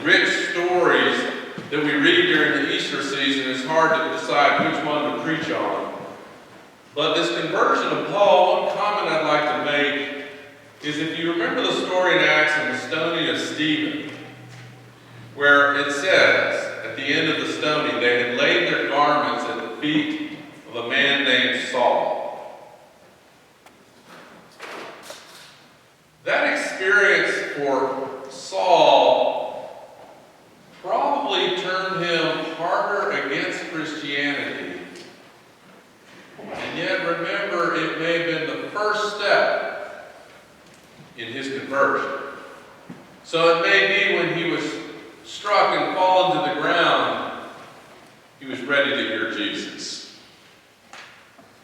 rich stories that we read during the Easter season, it's hard to decide which one to preach on. But this conversion of Paul, one comment I'd like to make is if you remember the story in Acts of the stoning of Stephen, where it says, at the end of the stoning, they had laid their garments at the feet of a man named Saul. That experience for Saul probably turned him harder against Christianity. And yet, remember, it may have been the first step in his conversion. So it may be when he was struck and fallen to the ground, he was ready to hear Jesus.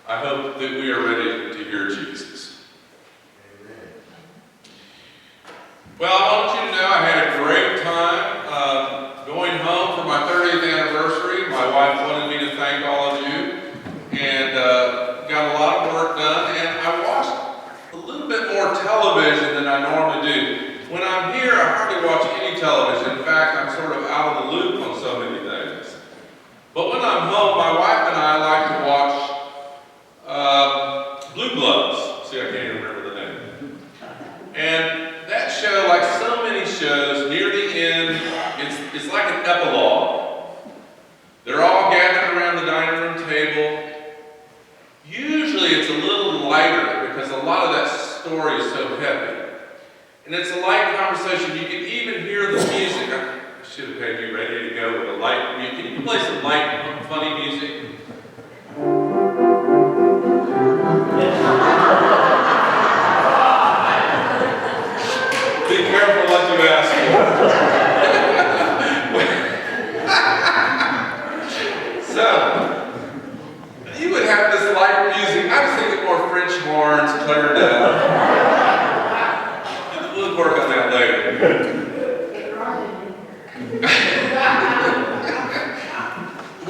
I hope that we are ready to hear Jesus. Well, I want you to know I had a great time going home for my 30th anniversary. My wife wanted me to thank all of you, and got a lot of work done, and I watched a little bit more television than I normally do. When I'm here, I hardly watch any television. In fact, I'm sort of out of the loop on so many things. But when I'm home, my wife and I like to watch Blue Bloods. See, I can't even remember the name. And that show, like so many shows, near the end, it's like an epilogue. They're all gathered around the dining room table. Usually it's a little lighter because a lot of that story is so heavy. And it's a light conversation. You can even hear the music. I should have had you ready to go with a light music. Can you play some light, funny music? Be careful what you ask for. So, you would have this light music. I was thinking more French horns, clarinet. We'll work on that later.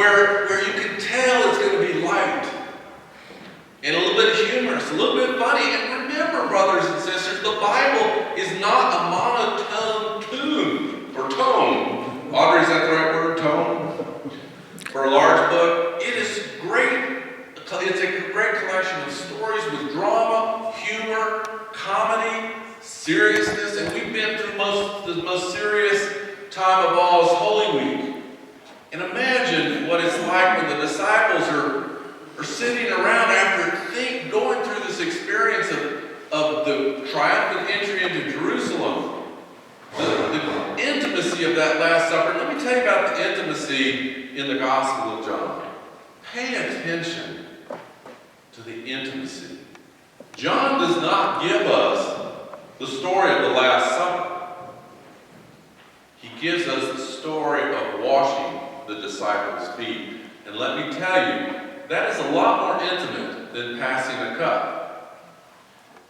where you can tell it's going to be light and a little bit humorous, a little bit funny. And remember, brothers and sisters, the Bible is not a monotone tune or tone. Audrey, is that the right word, tone? For a large book, it is great. It's a great collection of stories with drama, humor, comedy, seriousness, and we've been through the most serious time of all is Holy Week. And imagine what it's like when the disciples are sitting around after going through this experience of the triumphant entry into Jerusalem, the intimacy of that Last Supper. Let me tell you about the intimacy in the Gospel of John. Pay attention to the intimacy. John does not give us the story of the Last Supper. He gives us the story of washing the disciples' feet. And let me tell you, that is a lot more intimate than passing a cup.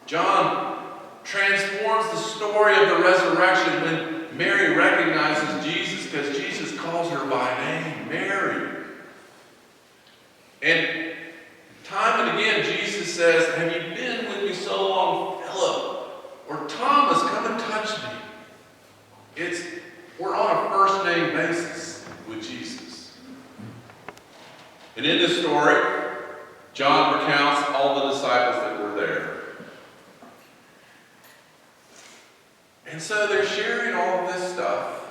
John transforms the story of the resurrection when Mary recognizes Jesus because Jesus calls her by name, Mary. And time and again, Jesus says, have you been with me so long, Philip? Or Thomas, come and touch me. We're on a first name basis with Jesus. And in this story, John recounts all the disciples that were there. And so they're sharing all of this stuff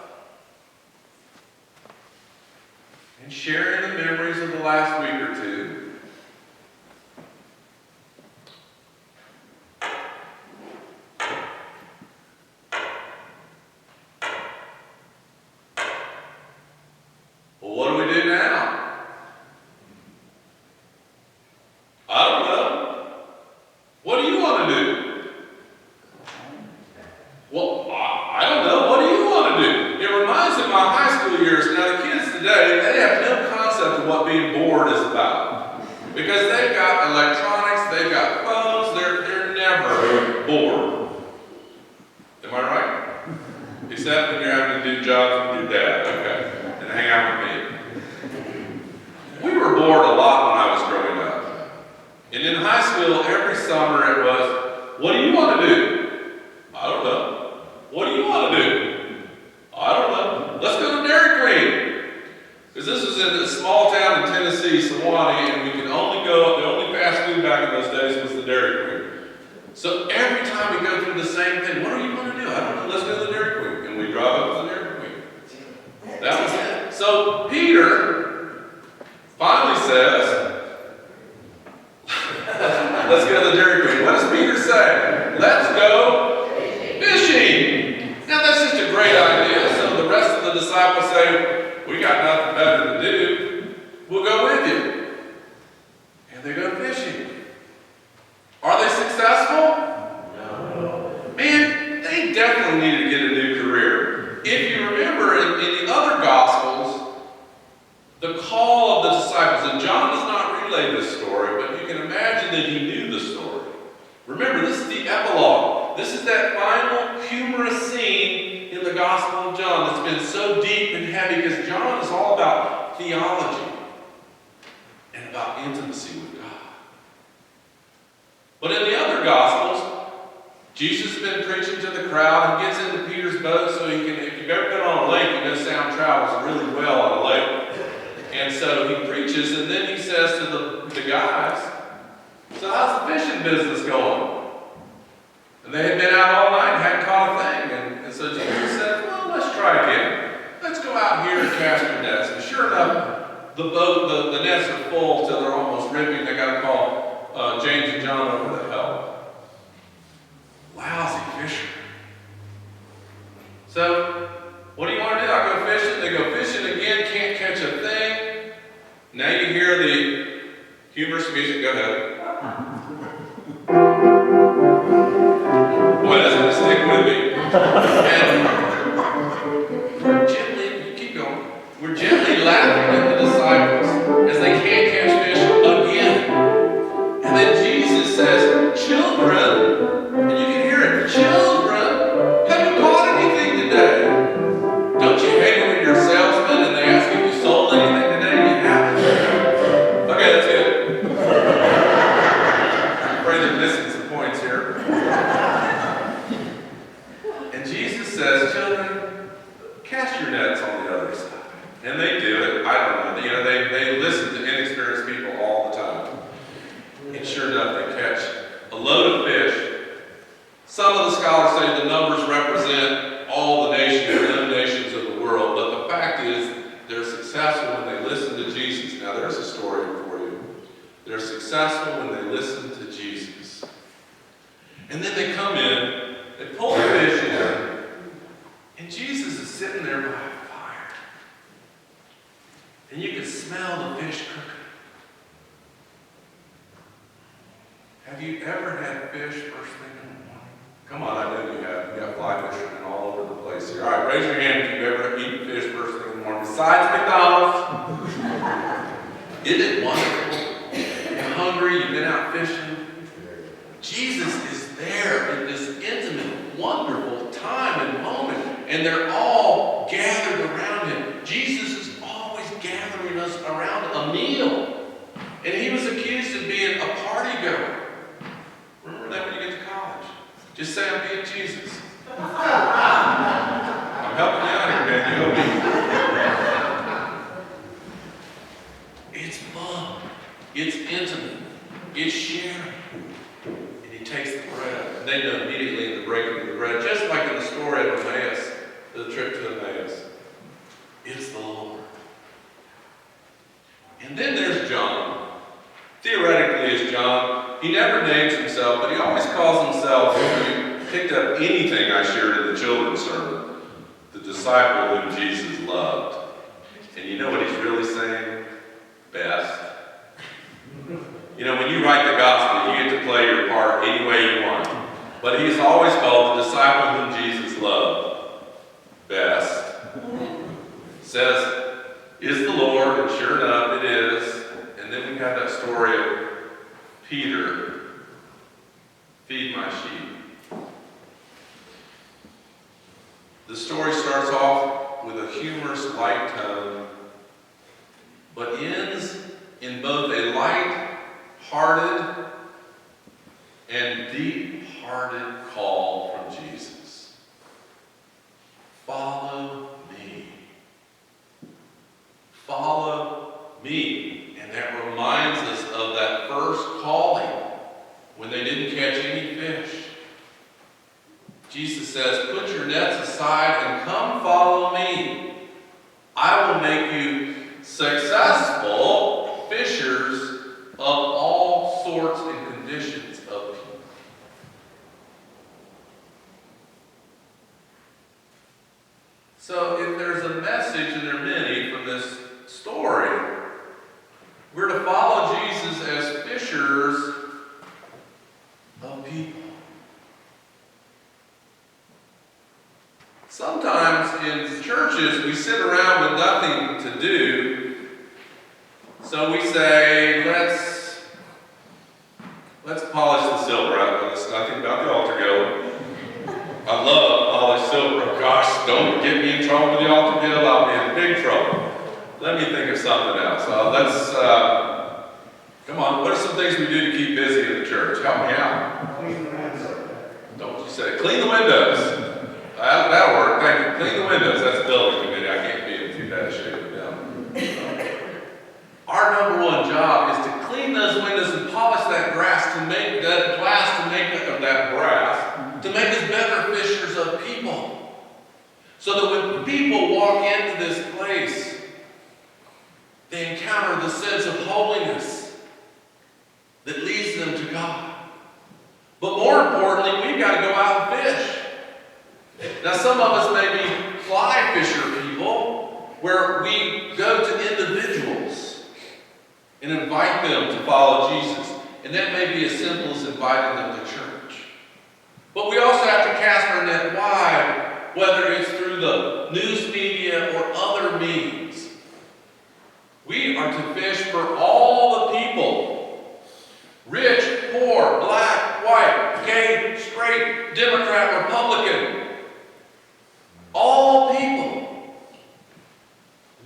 and sharing the memories of the last week or two. Well, what do we do now? I don't know. What do you want to do? Well, I don't know. What do you want to do? It reminds me of my high school years. Now, the kids today, they have no concept of what being bored is about. Because they've got electronics, they've got phones, they're never bored. Am I right? Except when you're having to do jobs with your dad. Okay. And hang out with me. We were bored a lot when I was growing up. And in high school, every summer it was, what do you want to do? I don't know. What do you want to do? I don't know. this was in a small town in Tennessee, Sewanee, and we could only go, the only fast food back in those days was the Dairy Queen. So every time we go through the same thing, what are you going to do? I don't know, let's go to the Dairy Queen. And we drive up to the Dairy Queen. That was it. So Peter finally says, let's go to the Dairy Queen. What does Peter say? Let's go fishing. Now that's just a great idea. So the rest of the disciples say, we got nothing better to do. We'll go with you. And they go fishing. Are they successful? No. Man, they definitely need to get a new career. If you remember in the other Gospels, the call of the disciples, and John does not relay this story, but you can imagine that he knew the story. Remember, this is the epilogue. This is that final humorous scene in the Gospel of John that's been so deep and heavy, because John is all about theology and about intimacy with God. But in the other Gospels, Jesus has been preaching to the crowd and gets into Peter's boat so he can, if you've ever been on a lake, you know sound travels really well on a lake. And so he preaches, and then he says to the guys, so how's the fishing business going? And they had been out all night and hadn't caught a thing. And so Jesus said, well, let's try again. Let's go out here and cast your nets. And sure enough, the nets are full till they're almost ripping. They got to call James and John over to help. Lousy fishermen. So, what do you want to do? I go fishing. They go fishing again, can't catch a thing. Now you hear the humorous music. Go ahead. Boy, that's going to stick with me. And we're gently, keep going. We're gently laughing at the disciples as they can't catch fish again. And then Jesus says, children, and you can hear it, children, have you caught anything today? Don't you hate it when you're a salesman and they ask if you sold anything today and you haven't? Okay, that's good. I'm afraid they're missing some points here. And Jesus says, children, cast your nets on the other side. And they do it. I don't know. You know, they listen to inexperienced people all the time. And sure enough, they catch a load of fish. Some of the scholars say the numbers represent all the nations, the nations of the world, but the fact is they're successful when they listen to Jesus. Now there's a story for you. They're successful when they listen to Jesus. And then they come in, they pull the fish in, and Jesus is sitting there by a fire. And you can smell the fish cooking. Have you ever had fish first thing in the morning? Come on, I know you have. You got fly fishermen all over the place here. All right, raise your hand if you've ever eaten fish first thing in the morning. Besides McDonald's. Isn't it wonderful? You're hungry, you've been out fishing. Jesus is there in this intimate, wonderful time and moment. And they're all gathered around him. Jesus is always gathering us around a meal. And he was accused of being a party goer. Remember that when you get to college? Just say, I'm being Jesus. I'm helping you out here, man. You owe me. It's fun. It's intimate. It's sharing. And he takes the bread. And they know immediately in the breaking of the bread, just like in the story of Emmaus, the trip to Emmaus. It's the Lord. And then there's John. Theoretically, it's John. He never names himself, but he always calls himself, if you picked up anything I shared in the children's sermon, the disciple whom Jesus loved. And you know what he's really saying? Best. You know, when you write the gospel, you get to play your part any way you want. But he's always called the disciple whom Jesus loved. Best. Says, is the Lord, and sure enough, it is. And then we have that story of Peter, feed my sheep. The story starts off with a humorous, light tone, but ends in both a light-hearted and deep-hearted call from Jesus. Follow me. Follow churches, we sit around with nothing to do, so we say, let's polish the silver. There's nothing about the altar guild. I love polished silver. Gosh, don't get me in trouble with the altar guild. I'll be in big trouble. Let me think of something else. Come on, what are some things we do to keep busy in the church? Help me out. Clean the windows. Don't you say, clean the windows. That'll work, thank you. Clean the windows, that's the building committee. I can't be in too bad shape with them. Our number one job is to clean those windows and polish that glass to make that brass to make us better fishers of people. So that when people walk into this place, they encounter the sense of holiness that leads them to God. But more importantly, we've got to go out and fish. Now, some of us may be fly fisher people, where we go to individuals and invite them to follow Jesus. And that may be as simple as inviting them to church. But we also have to cast our net wide, whether it's through the news media or other means. We are to fish for all the people. Rich, poor, black, white, gay, straight, Democrat, Republican. All people.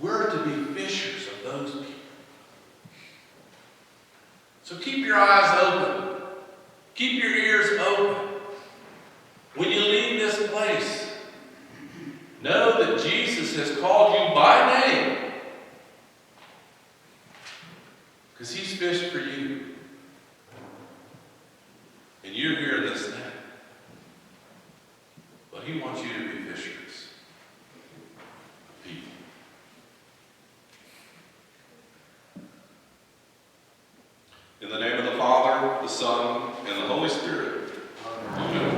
We're to be fishers of those people. So keep your eyes open. Keep your ears open. When you leave this place, know that Jesus has called you by name. Because he's fished for you. And you're here in this net. But he wants you to be fishers of people. In the name of the Father, the Son, and the Holy Spirit. Amen.